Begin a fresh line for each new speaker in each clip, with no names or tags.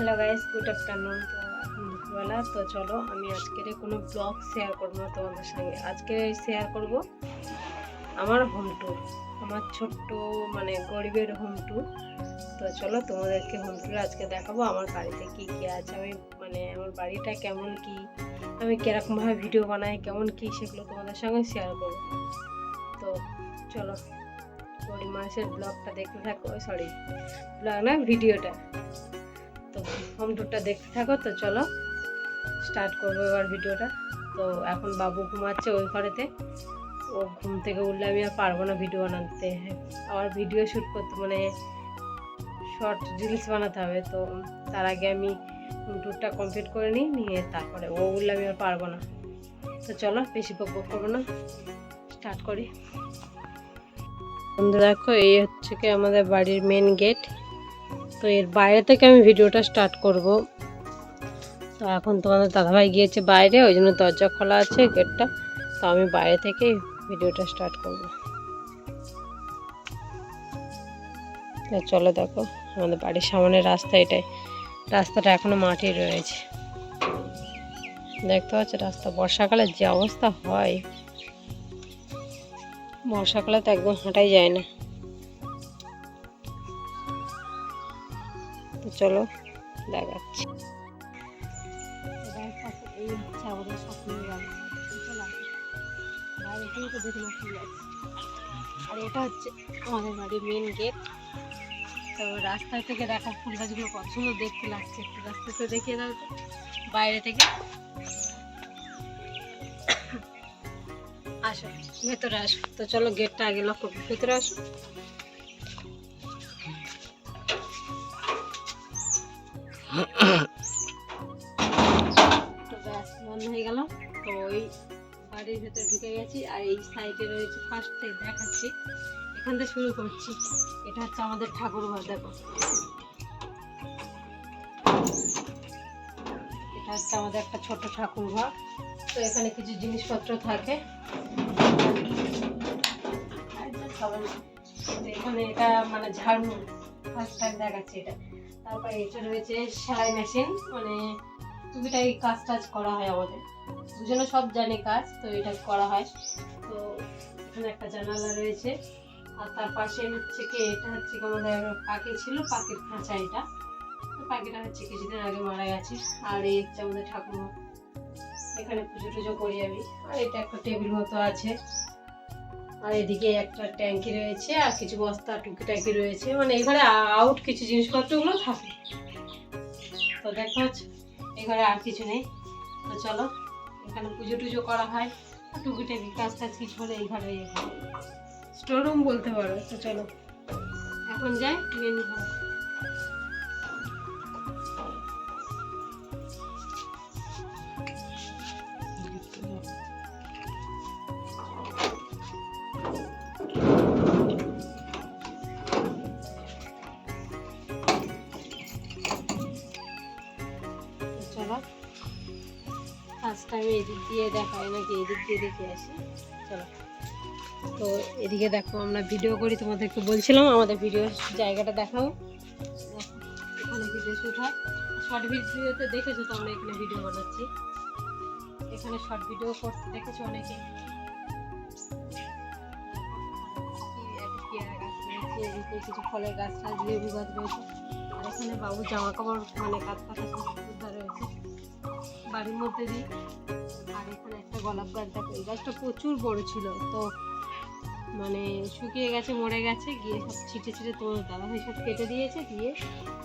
Hello guys, good afternoon. তো এখন দুপুরবেলা। তো চলো আমি আজকের কোনো ব্লগ শেয়ার করবো না তোমাদের সঙ্গে। আজকে শেয়ার করব আমার হোম ট্যুর, আমার ছোট্ট মানে গরিবের হোম ট্যুর। তো চলো তোমাদেরকে হোম ট্যুর আজকে দেখাবো আমার বাড়িতে কি কি আছে, আমি মানে আমার বাড়িটা কেমন, কি আমি কীরকমভাবে ভিডিও বানাই, কেমন কি সেগুলো তোমাদের সঙ্গে শেয়ার করবো। তো চলো গরিব মানুষের ব্লগটা দেখতে থাকো, সরি ব্লগ না, ভিডিওটা। তো হোম ট্যুরটা দেখতে থাকো। তো চলো স্টার্ট করবো এবার ভিডিওটা। তো এখন বাবু ঘুমাচ্ছে ওই ঘরেতে, ও ঘুম থেকে উঠলে আমি আর পারবো না ভিডিও বানাতে, আমার ভিডিও শ্যুট করতে মানে শর্ট রিলস বানাতে হবে। তো তার আগে আমি হোম ট্যুরটা কমপ্লিট করে নিয়ে তারপরে ও উঠলে আমি আর পারবো না। তো চলো বেশি বকবক করবো না, স্টার্ট করি। বন্ধু দেখো, এই হচ্ছে কি আমাদের বাড়ির মেন গেট। তো এর বাইরে থেকে আমি ভিডিওটা স্টার্ট করব। তো এখন তোমাদের দাদাভাই গিয়েছে বাইরে, ওই জন্য দরজা খোলা আছে গেটটা। তো আমি বাইরে থেকে ভিডিওটা স্টার্ট করব। চলো দেখো আমাদের বাড়ির সামনে রাস্তা, এটাই রাস্তাটা এখনো মাটি রয়েছে, দেখতে পাচ্ছ রাস্তা। বর্ষাকালে যে অবস্থা হয়, বর্ষাকালে তো একদম হাঁটাই যায় না। তো চলো দেখাচ্ছি। এই হচ্ছে আমাদের স্বপ্নের বাড়ি, বাইরে থেকে তো দেখে মাটি যাচ্ছে। আর এটা হচ্ছে আমাদের বাড়ির মেন গেট। তো রাস্তা থেকে দেখা ফুল গাছগুলো কত সুন্দর দেখতে লাগছে, একটু রাস্তা তো দেখিয়ে দাও তো বাইরে থেকে। আসো ভেতরে আসো। তো চলো গেটটা আগে লক করবো, ভেতরে আসো। তো ব্যাস বন্ধ হয়ে গেল। তো ওই বাড়ির ভেতরে ঢুকে গেছি। আর এই সাইডে রয়েছে, ফার্স্ট থেকে দেখাচ্ছি, এখান থেকে শুরু করছি। এটা হচ্ছে আমাদের ঠাকুর ঘর, দেখো এটা হচ্ছে আমাদের একটা ছোট ঠাকুর ঘর। তো এখানে কিছু জিনিসপত্র থাকে। এখানে এটা মানে ঝাড়ু, ফার্স্ট টাইম দেখাচ্ছি এটা। তারপরে এটা রয়েছে সেলাই মেশিন, মানে টুকিটাকি কাজ টাজ করা হয় আমাদের, দুজনে সব জানে কাজ, তো এটা করা হয়। তো এখানে একটা জানালা রয়েছে। আর তার পাশে হচ্ছে কি, এটা হচ্ছে কি আমাদের পাখি ছিল, পাখির খাঁচা এটা। তো পাখিটা হচ্ছে কিছুদিন আগে মারা গেছে। আর এই হচ্ছে আমাদের ঠাকুর, এখানে পুজো টুজো করি আমি। আর এটা একটা টেবিল মতো আছে। আর এদিকে একটা ট্যাঙ্কি রয়েছে, আর কিছু বস্তা টুকিটাকি রয়েছে, মানে এখানে আউট কিছু জিনিসপত্রগুলো থাকে। তো দেখা হচ্ছে এখানে আর কিছু নেই। তো চলো, এখানে পুজো টুজো করা হয়, আর টুকিটাকি কাজ টাজ কিছু হলে এই ঘরে স্টোর রুম বলতে পারো। তো চলো এখন যাই মেন ঘর। ফার্স্ট টাইম এদিক দিয়ে দেখায় নাকি, এদিক দিয়ে দেখে আসি। চলো, তো এদিকে দেখো আমরা ভিডিও করি, তোমাদেরকে বলছিলাম আমাদের ভিডিও জায়গাটা দেখাও। এখানে ভিডিও শ্যুট হয়, শর্ট ভিডিওতে দেখেছো তো আমরা এখানে ভিডিও বানাচ্ছি। এখানে শর্ট ভিডিও করতে দেখেছো অনেকে। পেয়ারা গাছ রয়েছে, এদিকে কিছু ফলের গাছ টাছ, লেবু গাছ রয়েছে। আর এখানে বাবু জামা কাপড় মানে কাঁথা কাটা সুবিধা রয়েছে বাড়ির মধ্যে দিয়ে। আর এখানে একটা গোলাপ গাছ, দেখো এই গাছটা প্রচুর বড় ছিল, তো মানে শুকিয়ে গেছে, মরে গেছে, গিয়ে সব ছিটে ছিটে তোমার দাদাভাই সব কেটে দিয়েছে, দিয়ে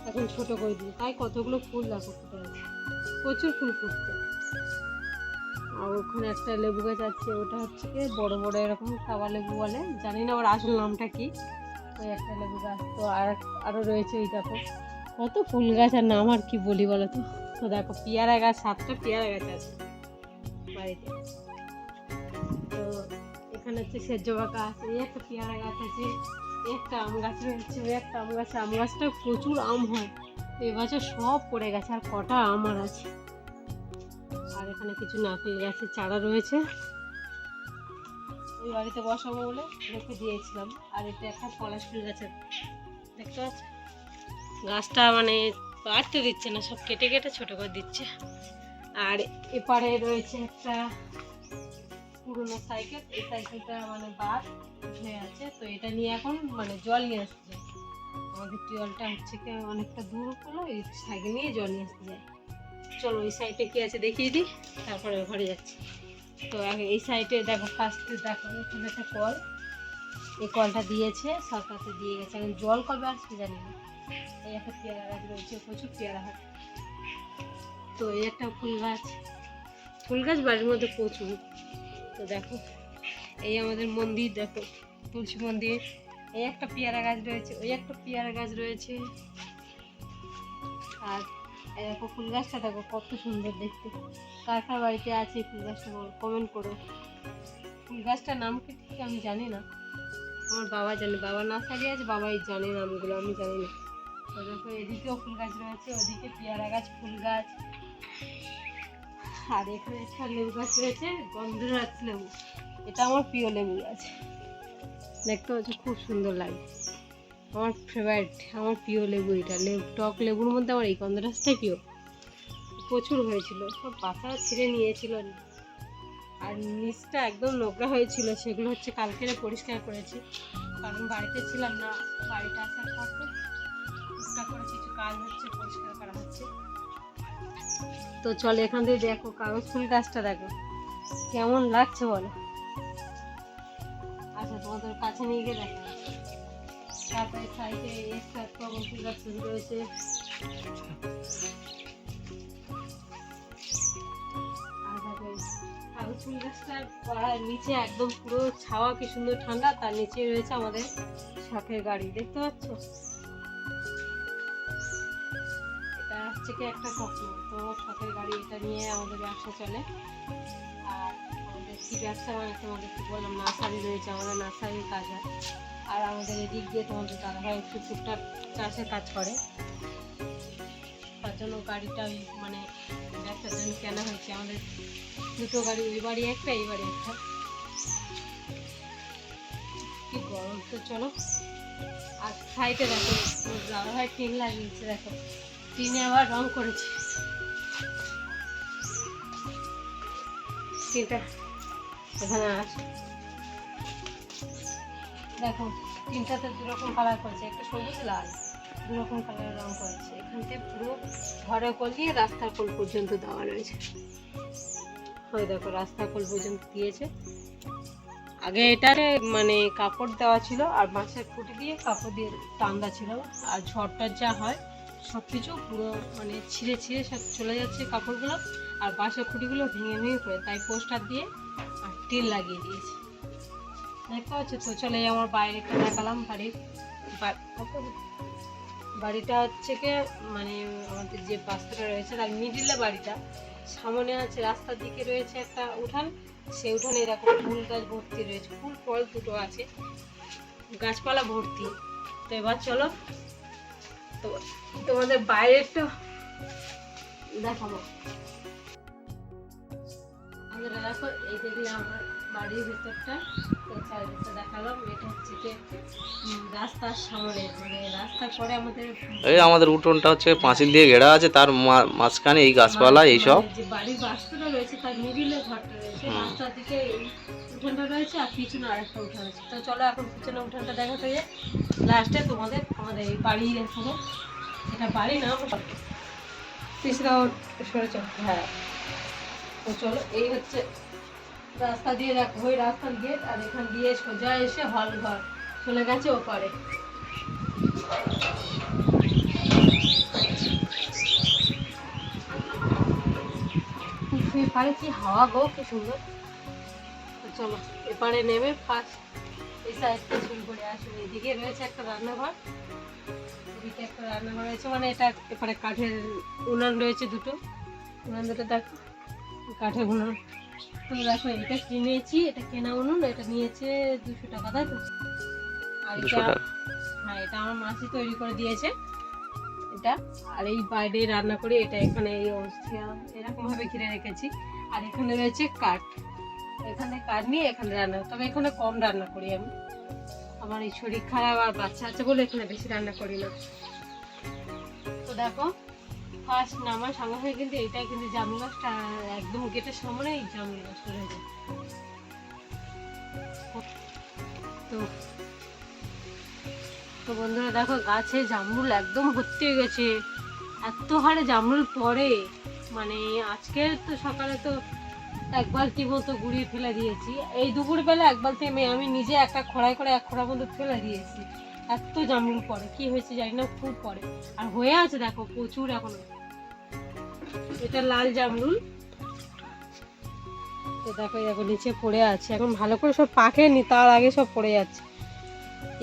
এখন ছোট করে দিয়ে, তাই কতগুলো ফুল দেখো ফুটে আছে, প্রচুর ফুল ফুটছে। আর ওখানে একটা লেবু গাছ আছে, ওটা হচ্ছে কি বড় বড় এরকম কাবা লেবু বলে, জানি না ওর আসল নামটা কি। ওই একটা লেবু গাছ। তো আরও রয়েছে ওই দেখো কত ফুল গাছ, আর নাম আর কি বলি বলো তো। তো দেখো পেয়ারা গাছ, 7টা পেয়ারা গাছ আছে বাড়িতে। তো এখানে হচ্ছে সেজ্জ বাঁকা আছে, এই একটা পেয়ারা গাছ আছে, একটা আম গাছ রয়েছে, ওই একটা আম গাছ, আম গাছটা প্রচুর আম হয়। তো এবছর সব পড়ে গেছে, আর কটা আম আর আছে। আর এখানে কিছু নারকেল গাছের চারা রয়েছে, ওই বাড়িতে বসাবো বলে রেখে দিয়েছিলাম। আর এটা একটা পলাশ ফুল গাছের, দেখতে পাচ্ছ গাছটা মানে কাটতে দিচ্ছে না, সব কেটে কেটে ছোট করে দিচ্ছে। আর এপারে রয়েছে একটা পুরনো সাইকেল, এই সাইকেলটা মানে বাদ হয়ে আছে, তো এটা নিয়ে এখন মানে জল নিয়ে আসতে যায়। আমাদের টিউবওয়েলটা হচ্ছে কি অনেকটা দূর হলো, এই সাইকেল নিয়ে জল নিয়ে আসতে যায়। চলো ওই সাইডে কি আছে দেখিয়ে দিই, তারপরে ঘরে যাচ্ছি। তো এই সাইডে দেখো, ফার্স্টে দেখো এখানে একটা কল, এই কলটা দিয়েছে সরকারকে দিয়ে গেছে, এখন জল কবে আসবে জানি না। এই একটা পেয়ারা গাছ রয়েছে, প্রচুর পেয়ারা হয়। তো এই একটা ফুল গাছ বাড়ির মধ্যে প্রচুর। তো দেখো এই আমাদের মন্দির, দেখো তুলসী মন্দির, এই একটা পেয়ারা গাছ রয়েছে, ওই একটা পেয়ারা গাছ রয়েছে। আর এই দেখো ফুল গাছটা, দেখো কত সুন্দর দেখতে। কার কার বাড়িতে আছে ফুল গাছটা কমেন্ট করো। ফুল গাছটার নাম কি ঠিক আমি জানি না, আমার বাবা জানে, বাবা নার্সারি আছে, বাবাই জানে নামগুলো, আমি জানি না। তো দেখো এদিকেও ফুল গাছ রয়েছে, ওদিকে পেয়ারা গাছ, ফুল গাছ। আর এখানে একটা লেবু গাছ রয়েছে, গন্ধরাজ লেবু, এটা আমার প্রিয় লেবু গাছ। দেখতে হচ্ছে খুব সুন্দর লাগে, আমার ফেভারিট, আমার প্রিয় লেবু এটা। টক লেবুর মধ্যে আমার এই গন্ধরাজটাই প্রিয়। প্রচুর হয়েছিল, সব পাতা ছিঁড়ে নিয়েছিল, আর নিচটা একদম নোংরা হয়েছিল, সেগুলো হচ্ছে কালকে পরিষ্কার করেছি, কারণ বাড়িতে ছিলাম না। বাড়িতে আসার পর টুকটাক করে কিছু কাজ হচ্ছে, পরিষ্কার করা হচ্ছে। তো চলে এখান থেকে দেখো কাগজ ফুল গাছটা, দেখো কেমন লাগছে বলো। আচ্ছা তোমাদের কাছে নিয়ে গিয়ে দেখো। তারপরে সাইডে একটা কাগজ ফুল গাছ রয়েছে। আর দেখো কাগজ ফুল গাছটার নিচে একদম পুরো ছাওয়া, কি সুন্দর ঠান্ডা, তার নিচে রয়েছে আমাদের শখের গাড়ি, দেখতে পাচ্ছ। এটা হচ্ছে কি একটা স্বপ্ন, তো শখের গাড়ি, এটা নিয়ে আমাদের ব্যবসা চলে। আর আমাদের কি ব্যবসা মানে তোমাদেরকে বললাম, নার্সারি রয়েছে, আমাদের নার্সারির কাজ হয়। আর আমাদের এদিক দিয়ে তোমাদের দাদাভাই একটু টুকটাক চাষের কাজ করে, তার জন্য গাড়িটা ওই মানে ব্যবসার জন্য কেনা হয়েছে। আমাদের দুটো গাড়ি, ওই বাড়ি একটা, এই বাড়ি একটা। কি গরম। তো চলো, আর সাইডে দেখো দাদাভাই টিন লাগিয়েছে, দেখো টিনে আবার রং করেছে। টিনটা এখানে আছে, দেখো টিনটাতে দুরকম কালার করেছে, একটা সবুজ লাল, দুরকম কালারের রং করেছে। এখান থেকে পুরো ঘরে কোল দিয়ে রাস্তার কোল পর্যন্ত দেওয়া রয়েছে। ওই দেখো রাস্তার কোল পর্যন্ত দিয়েছে। আগে এটারে মানে কাপড় দেওয়া ছিল, আর বাঁশের খুঁটি দিয়ে কাপড় দিয়ে টান্দা ছিল। আর ঝড়টার যা হয় সব কিছু পুরো মানে ছিঁড়ে ছিঁড়ে সব চলে যাচ্ছে কাপড়গুলো, আর বাঁশের খুঁটিগুলো ভেঙে ভেঙে পড়ে, তাই পোস্টার দিয়ে আর টিন লাগিয়ে দিয়েছে, দেখতে পাচ্ছ। তো চলে আমার বাইরেটা দেখালাম। বাড়িটা হচ্ছে কি মানে আমাদের যে বাস্তুটা রয়েছে তার মিডিলে বাড়িটা, সামনে আছে রাস্তার দিকে রয়েছে একটা উঠান, সেই উঠানে এরকম ফুল গাছ ভর্তি রয়েছে, ফুল ফল দুটো আছে, গাছপালা ভর্তি। তো এবার চলো তো তোমাদের বাইরেরটা দেখাবো। আমরা দেখো এই দেখলে আমার বাড়ির ভিতরটা, তো চারিদিকটা দেখালাম। এটা হচ্ছে কি রাস্তার সামনে, মানে রাস্তার পরে আমাদের
উঠোনটা হচ্ছে পাঁচিল দিয়ে ঘেরা আছে, তার মাঝখানে এই গাছপালা এইসব।
যে বাড়ির বাস্তুটা রয়েছে তার মিডিলে ঘরটা রয়েছে, রাস্তার দিকে এই উঠানটা রয়েছে, আর পিছনে আরেকটা উঠান আছে। তো চলো এখন পিছনে উঠানটা দেখাতে গিয়ে লাস্টে তোমাদের আমাদের এই বাড়ি দেখাবো। এটা বাড়ি না, পিছনে সরে চল। হ্যাঁ, তো চলো এই হচ্ছে রাস্তা দিয়ে, দেখো ওই রাস্তার গেট, আর এখান দিয়ে সোজা এসে হল ঘর চলে গেছে ওপারে। এপারে কি হাওয়া গো, কি সুন্দর। তো চলো এপারে নেমে ফার্স্ট এই সাইডটা শুরু করে আসুন। এদিকে রয়েছে একটা রান্নাঘর, এদিকে একটা রান্নাঘর রয়েছে, মানে এটা এপারে কাঠের উনান রয়েছে দুটো, উনান দুটো দেখো কাঠের উনান। তো দেখো এটা কিনেছি, এটা কেনা উনুন, এটা নিয়েছে 200 টাকা, তাই তো। আর এটা হ্যাঁ, এটা আমার মাসি তৈরি করে দিয়েছে এটা। আর এই বাইরে রান্না করি, এটা এখানে এই অবস্থা এরকম ভাবে ঘিরে রেখেছি। আর এখানে রয়েছে কাঠ, এখানে কাঠ নিয়ে এখানে রান্না, তবে এখানে কম রান্না করি আমি, আমার এই শরীর খারাপ আর বাচ্চা আছে বলে এখানে বেশি রান্না করি না। তো দেখো ফার্স্ট নামার সঙ্গে সঙ্গে কিন্তু এটা কিন্তু জামরুল গাছটা একদম গেটের সামনে এই জামরুল গাছটা রয়েছে। তো তো বন্ধুরা দেখো গাছে জামরুল একদম ভর্তি হয়ে গেছে, এত হারে জামরুল পড়ে, মানে আজকের তো সকালে তো এক বালতি মতো গুড়িয়ে ফেলে দিয়েছি, এই দুপুরবেলা এক বালতি আমি নিজে একটা খড়াই করে এক খড়ার মতো ফেলে দিয়েছি, এত জামরুল পড়ে, কি হয়েছে জানি না, খুব পড়ে আর হয়ে আছে দেখো প্রচুর এখনো। এটা লাল জামরুল, তো দেখো দেখো নিচে পড়ে আছে, এখন ভালো করে সব পাকেনি, তার আগে সব পড়ে যাচ্ছে,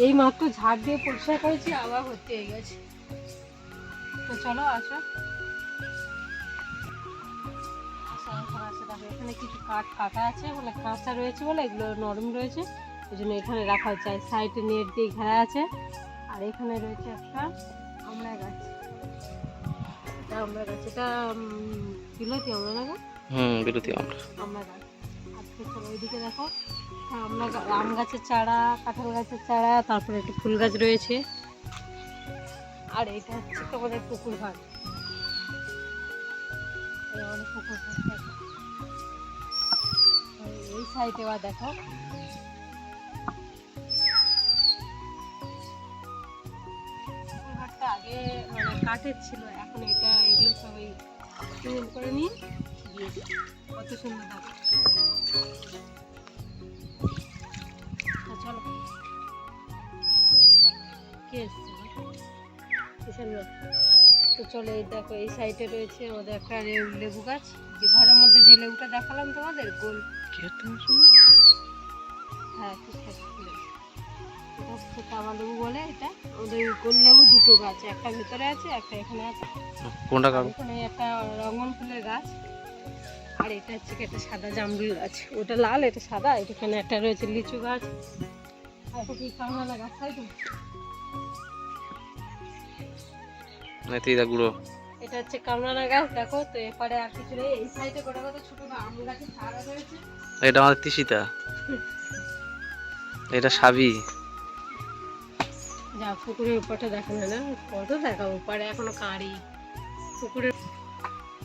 এই মাত্র ঝাড় দিয়ে পরিষ্কার করেছি আবার ভর্তি হয়ে গেছে। তো চলো আসো, দেখো এখানে কিছু কাঠ কাটা আছে, বলে কাঁচা রয়েছে বলে এগুলো নরম রয়েছে, ওই জন্য এখানে রাখা হচ্ছে, সাইডে নেট দিয়ে ঘেরা আছে। আর এখানে রয়েছে একটা আমড়া গাছ, এটা আমড়া গাছ, এটা বিলাতি আমড়া না,
বিরতি
আমড়া গাছ। আজকে চলো ওইদিকে দেখো আম গাছের চারা, কাঁঠাল গাছের চারা, তারপরে একটু ফুল গাছ রয়েছে। আর এটা হচ্ছে তোমাদের পুকুর ঘাট, অনেক পুকুর ঘাট দেখো। এই সাইডে বা দেখো পুকুর ঘাটটা আগে মানে কাঠের ছিল, এখন এটা এগুলো সবাই তৈরি করে নিয়ে দিয়েছে, কত সুন্দর দেখো। চলো কে এসছে কিসের লোক, তো চলো এই দেখো এই সাইডে রয়েছে আমাদের একটা লেবু গাছ, যে ঘরের মধ্যে যে লেবুটা দেখালাম তোমাদের গোল, হ্যাঁ এটা হচ্ছে কাবা লেবু বলে, এটা আমাদের গোল লেবু দুটো গাছ, একটা ভেতরে আছে একটা এখানে আছে।
কোনটা
এখানে একটা রঙন ফুলের গাছ, আর এটা হচ্ছে একটা সাদা জামরুল গাছ, ওটা লাল এটা সাদা, এখানে একটা রয়েছে লিচু গাছ, আর এটা কি কামরাঙা গাছ, তাই তো
গুঁড়ো,
এটা হচ্ছে কামরাঙা গাছ দেখো। তো এপারে আর কিছু নেই, এই সাইডে গোটা কত ছোট আম গাছের চারা রয়েছে,
এটা আমাদের তিসিতা, এটা সাবি।
যা পুকুরের উপরটা দেখো না, কত দেখাবো, উপরে এখনো কাঁড়ি, পুকুরের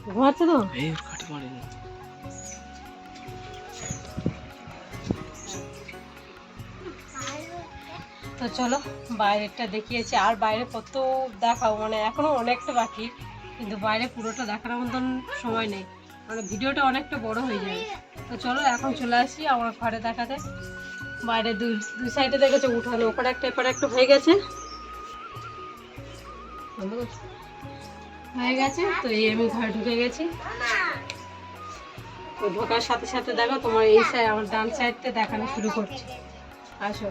ঘুমাচ্ছে তো
এই কাটি মারিনি।
তো চলো বাইরেটা দেখিয়েছি, আর বাইরে কত দেখাবো, মানে এখনো অনেকটা বাকি, কিন্তু বাইরে পুরোটা দেখানোর মতন সময় নেই, মানে ভিডিওটা অনেকটা বড় হয়ে যাবে। তো চলো এখন চলে আসি আমার ঘরে দেখাতে। বাইরে দুই সাইডে দেখেছে উঠানো, ওপরে একটা এপারে একটা হয়ে গেছে, তো এই আমি ঘরে ঢুকে গেছি। তো ঢোকার সাথে সাথে দেখো তোমার এই সাইড আমার ডান সাইডটা দেখানো শুরু করছে, আসো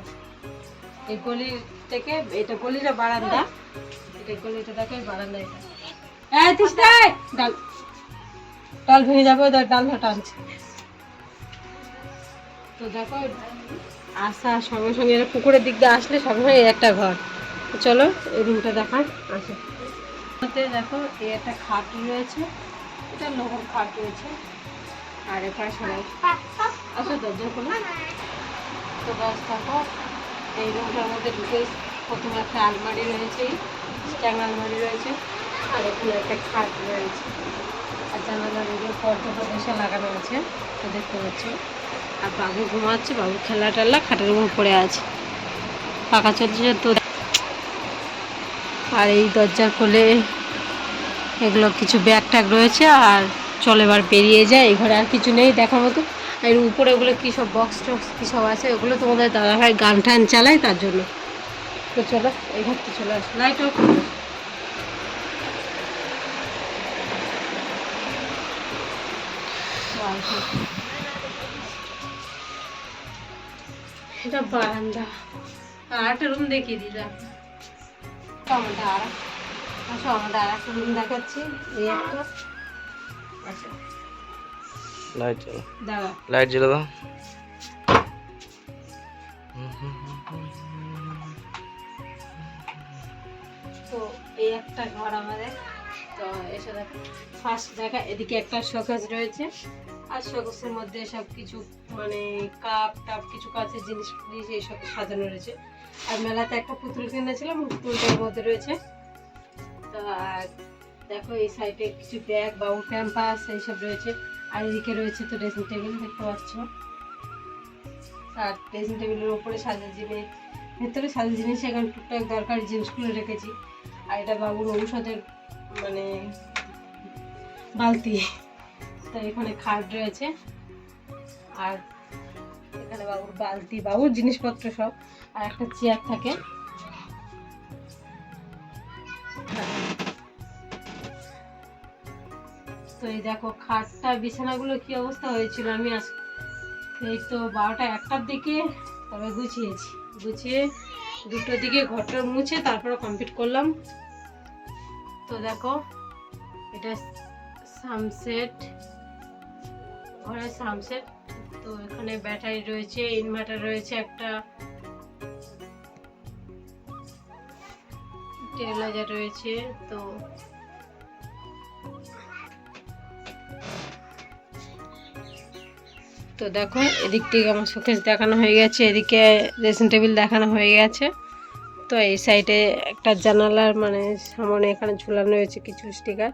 এই গলির থেকে, এটা গলিটা বারান্দা, এটা গলিটা দেখো বারান্দা, এটা ডাল ডাল ভেঙে যাবে, ওদের ডাল টানছে। তো দেখো আসার সঙ্গে সঙ্গে এরা পুকুরের দিক দিয়ে আসলে সঙ্গে সঙ্গে একটা ঘর। তো চলো এই রুমটা দেখার, আসো দেখো এই একটা খাট রয়েছে, এটা লোহার খাট রয়েছে, আর এখানে সবাই আসো দরজা খোলা। তো গাছ দেখো এই রুমটার মধ্যে ঢুকে প্রথমে একটা আলমারি রয়েছে, স্ট্যান্ড আলমারি রয়েছে, আর এখানে একটা খাট রয়েছে, আর জানালার এগুলো পর্দাটা বসে লাগানো আছে, তো দেখতে পাচ্ছি। আর বাবু ঘুমাচ্ছে, বাবু খেলা টেলা খাটের উপর পড়ে আছে, পাকা চলছে তো। আর এই দরজার কোলে এগুলো কিছু ব্যাগ ট্যাগ রয়েছে, আর চলে এবার বেরিয়ে যায়, এই ঘরে আর কিছু নেই দেখার মতো। এর উপরে ওগুলো কী সব বক্স টক্স কী সব আছে, ওগুলো তোমাদের দাদাভাই গান টান চালায় তার জন্য। তো চলো এই ঘরটা চলে আসো, লাইট অফ। এটা বারান্দা, আর একটা রুম দেখিয়ে দিলাম, আমাদের আর আসো আমাদের আর একটা রুম দেখাচ্ছি, এই একটা। আচ্ছা
লাইট জ্বালা,
দাঁড়া
লাইট জ্বালা দাও।
তো এই একটা ঘর আমাদের। তো এসে দেখো ফার্স্ট জায়গা, এদিকে একটা শোকেস রয়েছে, আর শোকেসের মধ্যে সব কিছু মানে কাপ টাপ কিছু কাছের জিনিস এইসব সাজানো রয়েছে। আর মেলাতে একটা পুতুল কিনেছিলাম, পুতুলটার মধ্যে রয়েছে। তো আর দেখো এই সাইডে কিছু ব্যাগ বাবু প্যাম্পাস এইসব রয়েছে, আর এদিকে রয়েছে তো ড্রেসিং টেবিল দেখতে পাচ্ছ, আর ড্রেসিং টেবিলের উপরে সাজার জিনিস, ভেতরে সাজার জিনিস এখানে টুকটাক দরকারি জিনিসগুলো রেখেছি। আর এটা বাবুর ঔষধের মানে বালতি, তো এখানে খাট রয়েছে, আর এখানে বাবুর বালতি, বাবুর জিনিসপত্র সব, আর একটা চেয়ার থাকে। তো এই দেখো খাটটা বিছানাগুলো কি অবস্থা হয়েছিল, আমি আজ এই তো 12টা 1টার দিকে তবে গুছিয়েছি, গুছিয়ে 2টোর দিকে ঘরটা মুছে তারপরে কমপ্লিট করলাম। তো দেখো এটা সানসেট, ঘরের সানসেট। তো এখানে ব্যাটারি রয়েছে, ইনভার্টার রয়েছে, একটা টেবিলাইজার রয়েছে। তো দেখো এদিক থেকে আমার শোকেস দেখানো হয়ে গেছে, এদিকে ড্রেসিং টেবিল দেখানো হয়ে গেছে। তো এই সাইডে একটা জানালার মানে সামনে এখানে ঝুলানো রয়েছে কিছু স্টিকার।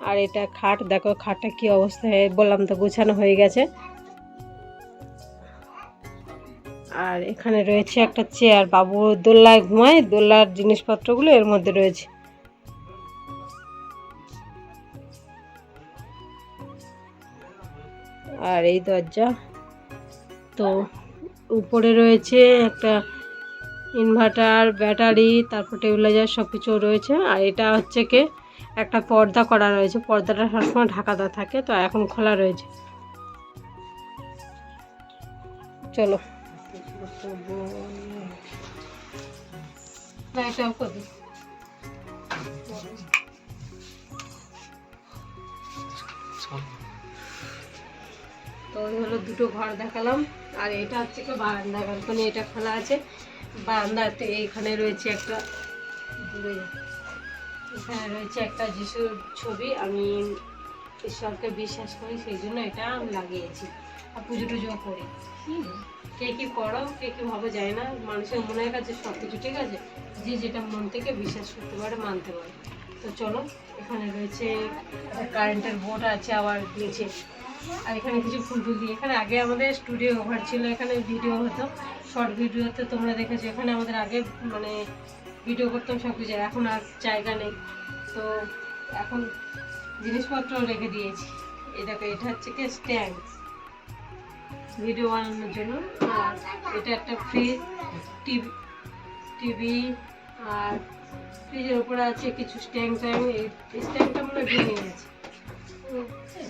আর এটা খাট, দেখো খাটটা কি অবস্থায়, বললাম তো গুছানো হয়ে গেছে। আর এখানে রয়েছে একটা চেয়ার, বাবু দোলনায় ঘুমায়, দোলনার জিনিসপত্রগুলো এর মধ্যে রয়েছে। আর এই দরজা, তো উপরে রয়েছে একটা ইনভার্টার, ব্যাটারি, তারপর টেবিলাইজার সব কিছু রয়েছে। আর এটা হচ্ছে কি একটা পর্দা করা রয়েছে, পর্দাটা সবসময় ঢাকা দেওয়া থাকে, তো এখন খোলা রয়েছে। চলো লাইট অফ করে দিই। তো হলো 2টো ঘর দেখালাম। আর এটা হচ্ছে কি বারান্দা, ব্যালকনি এটা খোলা আছে। বারান্দাতে এখানে রয়েছে একটা, এখানে রয়েছে একটা যিশুর ছবি, আমি ঈশ্বরকে বিশ্বাস করি সেই জন্য এটা আমি লাগিয়েছি। আর পুজো টুজো করি, কে কি করো কে কি ভাবে যায় না, মানুষের মনের কাছে সব কিছু ঠিক আছে, যে যেটা মন থেকে বিশ্বাস করতে পারে মানতে পারে। তো চলো এখানে রয়েছে কারেন্টের বোর্ড আছে আবার নিচে। আর এখানে কিছু ফুল টুল দিয়ে, এখানে আগে আমাদের স্টুডিও ঘর ছিল, এখানে ভিডিও হতো, শর্ট ভিডিওতে তোমরা দেখেছো। এখানে আমাদের আগে মানে ভিডিও করতাম সব কিছু, এখন আর জায়গা নেই, তো এখন জিনিসপত্র রেখে দিয়েছি। এই দেখো এটা হচ্ছে কি স্ট্যান্ড ভিডিও বানানোর জন্য। আর এটা একটা ফ্রিজ, টিভি, আর ফ্রিজের উপরে আছে কিছু স্ট্যান্ড ট্যাং। এই স্ট্যান্ডটা মনে হয় ভেঙে গেছে,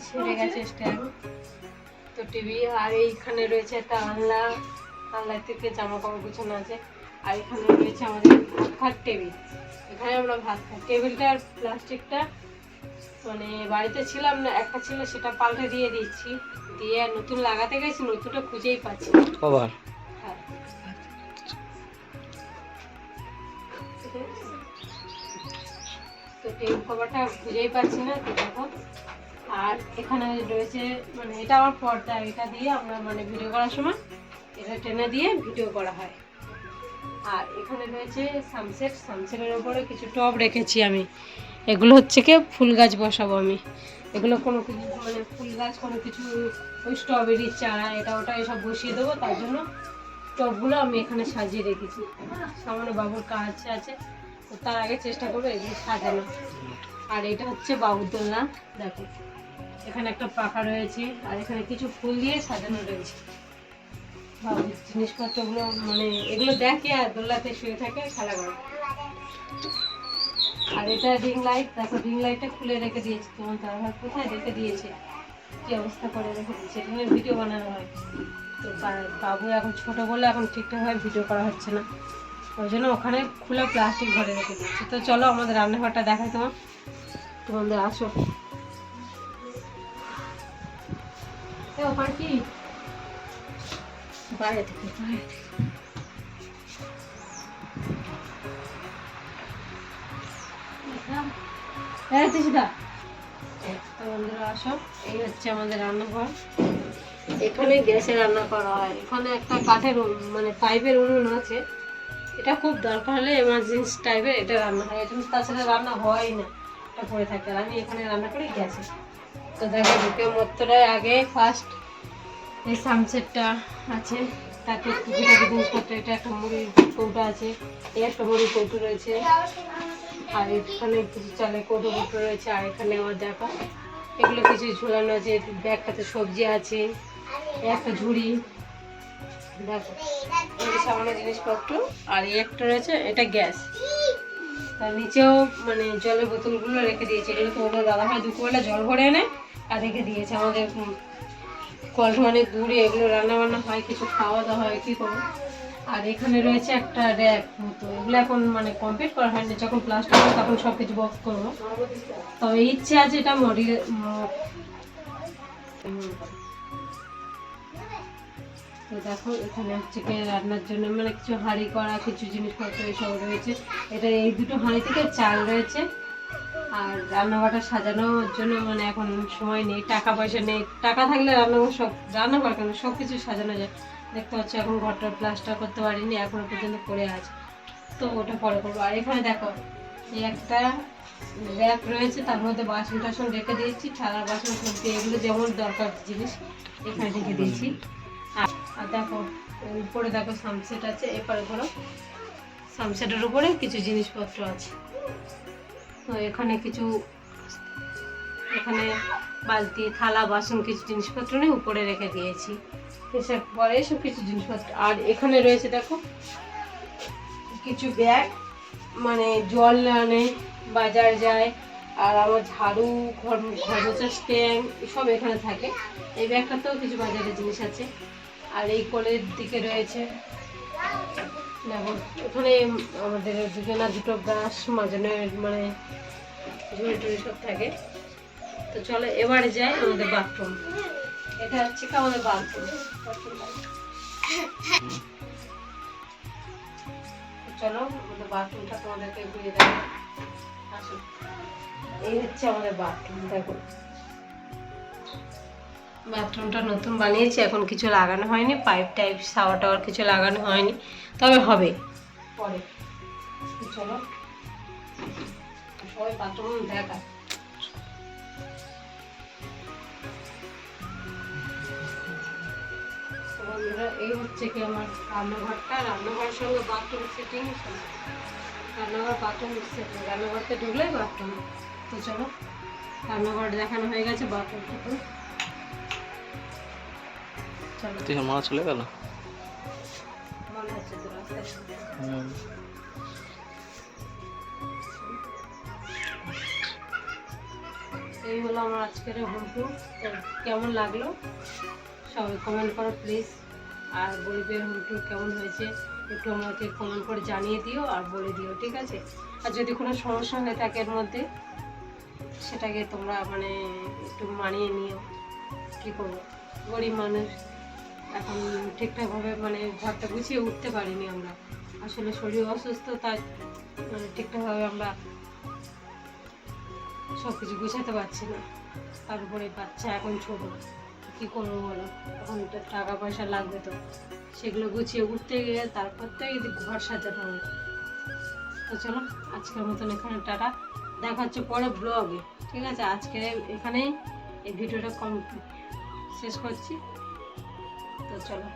ছেড়ে গেছে স্ট্যান্ড। তো টিভি, আর এইখানে রয়েছে একটা আনলা, আনলা থেকে জামা কাপড় গুছানো আছে। আর এখানে রয়েছে আমাদের ভাত খাওয়ার টেবিল, এখানে আমরা ভাত খাই। টেবিলটা আর প্লাস্টিকটা মানে বাড়িতে ছিলাম না, একটা ছিল সেটা পাল্টে দিয়ে দিচ্ছি, দিয়ে নতুন লাগাতে গেছি, নতুনটা খুঁজেই পাচ্ছি না।
কভার,
হ্যাঁ তো টেবিল কভারটা খুঁজেই পাচ্ছি না। তো দেখো আর এখানে রয়েছে মানে এটা আমার পর্দা, এটা দিয়ে আমরা মানে ভিডিও করার সময় এটা টেনে দিয়ে ভিডিও করা হয়। আর এখানে রয়েছে সানসেট, সানসেটের ওপরে কিছু টব রেখেছি আমি, এগুলো হচ্ছে কি ফুল গাছ বসাবো আমি। এগুলো কোনো কিছু মানে ফুল গাছ কোনো কিছু, ওই স্ট্রবেরির চারা এটা ওটা এসব বসিয়ে দেবো, তার জন্য টবগুলো আমি এখানে সাজিয়ে রেখেছি। সামনে বাবুর কাজ আছে, তো তার আগে চেষ্টা করবো এগুলো সাজানো। আর এটা হচ্ছে বাবুর দোলনা, দেখো এখানে একটা পাখা রয়েছে, আর এখানে কিছু ফুল দিয়ে সাজানো রয়েছে। বাবুর জিনিসপত্রগুলো মানে এগুলো দেখে আর দোলনাতে শুয়ে থাকে, খেলা করে। আর এটা রিং লাইট, দেখো রিং লাইটটা খুলে রেখে দিয়েছি, তোমার দাদা কোথায় রেখে দিয়েছে, কি অবস্থা করে রেখে দিয়েছে, এখানে ভিডিও বানানো হয়। তো বাবু এখন ছোট বলে এখন ঠিকঠাকভাবে ভিডিও করা হচ্ছে না, ওই জন্য ওখানে খোলা প্লাস্টিক ঘরে রেখে দিয়েছি। তো চলো আমাদের রান্নাঘরটা দেখাই তোমাদের আসো। ওখানে কি বাইরে থেকে আসো, এই হচ্ছে আমাদের রান্নাঘর। এখানে গ্যাসে রান্না করা হয়, এখানে একটা কাঠের মানে পাইপের উনুন আছে, এটা খুব দরকার হলে এমার্জেন্সি টাইপের এটা রান্না হয়, এটা তাছাড়া রান্না হয় না। একটা পড়ে থাকে, আর আমি এখানে রান্না করি গ্যাসে। তো দেখো ঢুকে মধ্যটায় আগে ফার্স্ট এই সামসেটটা আছে, তারপর টুকিটাকি জিনিসপত্র, এটা একটা মুড়ির কৌটো আছে, এই একটা মুড়ির কৌটো রয়েছে, আর এখানে কিছু চালের কৌটো কৌটো রয়েছে, আর এখানে আমার দেখো এগুলো কিছু ঝুলানো আছে, ব্যাগটাতে সবজি আছে, এই একটা ঝুড়ি দেখো, এই সামান্য জিনিসপত্র, আর এই একটা রয়েছে এটা গ্যাস। তার নিচেও মানে জলের বোতলগুলো রেখে দিয়েছে, এগুলো তোমাদের দাদাভাই দুপুরবেলা জল ভরে এনে আর রেখে দিয়েছে। আমাদের কলটা অনেক দূরে, এগুলো রান্না বান্না হয়, কিছু খাওয়া দাওয়া হয়, কী করবো। আর এখানে রয়েছে একটা র্যাক মতো, এগুলো এখন মানে কমপ্লিট করা হয়নি, যখন প্লাস্টার হবে তখন সব কিছু বক্স করবো। তবে ইচ্ছে আছে এটা তো দেখো এখানে হচ্ছে কি রান্নার জন্য মানে কিছু হাঁড়ি করা কিছু জিনিসপত্র এসব রয়েছে। এটা এই দুটো হাঁড়ি থেকে চাল রয়েছে, আর রান্নাঘরটা সাজানোর জন্য মানে এখন সময় নেই, টাকা পয়সা নেই, টাকা থাকলে রান্নাঘর সব রান্নাঘর কেন সব কিছু সাজানো যায়। দেখতে পাচ্ছি এখন ঘরটা প্লাস্টার করতে পারিনি, এখনো পর্যন্ত পড়ে আছে, তো ওটা পরে করবো। আর এখানে দেখো এই একটা র্যাক রয়েছে, তার মধ্যে বাসন টাসন রেখে দিয়েছি, থালার বাসন সবজি এগুলো যেমন দরকার জিনিস এখানে রেখে দিয়েছি। আর দেখো উপরে দেখো সানসেট আছে, এপারে ধরো সানসেটের উপরে কিছু জিনিসপত্র আছে। তো এখানে কিছু এখানে বালতি থালা বাসন কিছু জিনিসপত্র নিয়ে উপরে রেখে দিয়েছি, এসব পরে এসব কিছু জিনিসপত্র। আর এখানে রয়েছে দেখো কিছু ব্যাগ, মানে জল আনে বাজার যায়, আর আমার ঝাড়ু ঘর মোছার স্ট্যান্ড সব এখানে থাকে। এই ব্যাগটাতেও কিছু বাজারের জিনিস আছে। আর এই কোলের দিকে রয়েছে দেখো ওখানে আমাদের দুটো ব্রাশ মাজানোর মানে ঝুড়ি টুড়ি সব থাকে। তো চলো এবারে যাই আমাদের বাথরুম, এটা হচ্ছে কি আমাদের বাথরুম। চলো আমাদের বাথরুমটা তোমাদেরকে ঘুরিয়ে দেবো, আসো। এই হচ্ছে আমাদের বাথরুম, দেখো বাথরুমটা নতুন বানিয়েছি, এখন কিছু লাগানো হয়নি, পাইপ টাইপ শাওয়ার টাওয়ার কিছু লাগানো হয়নি, তবে হবে পরে। চলো সবাই বাথরুম দেখা। এই হচ্ছে কি আমার রান্নাঘরটা, রান্নাঘরের সঙ্গে বাথরুম সেটিং, রান্নাঘর বাথরুম সেটিং, রান্নাঘরতে ঢুকলে বাথরুম। তো চলো রান্নাঘর দেখানো হয়ে গেছে, বাথরুমটা চলো।
মা চলে গেল
মনে হচ্ছে তো রাস্তায়। এই হলো আমার আজকের হোম ট্যুর। তো কেমন লাগলো সবাই কমেন্ট করো প্লিজ, আর গরিবের হোম ট্যুর কেমন হয়েছে একটু আমাকে কমেন্ট করে জানিয়ে দিও আর বলে দিও, ঠিক আছে। আর যদি কোনো সমস্যা হয়ে থাকে এর মধ্যে সেটাকে তোমরা মানে একটু মানিয়ে নিও, কী করবো গরিব মানুষ, এখন ঠিকঠাকভাবে মানে ঘরটা গুছিয়ে উঠতে পারিনি আমরা, আসলে শরীর অসুস্থ, তাই মানে ঠিকঠাকভাবে আমরা সব কিছু গুছাতে পারছি না। তার উপরে বাচ্চা এখন ছোট, কী করবো বলো, এখন তো টাকা পয়সা লাগবে, তো সেগুলো গুছিয়ে উঠতে গিয়ে তারপর তো যদি ঘর সাজাতে হবে। তো চলো আজকের মতন এখানে টাটা, দেখা হচ্ছে পরে ব্লগে, ঠিক আছে। আজকে এখানেই এই ভিডিওটা শেষ করছি। তো চলো।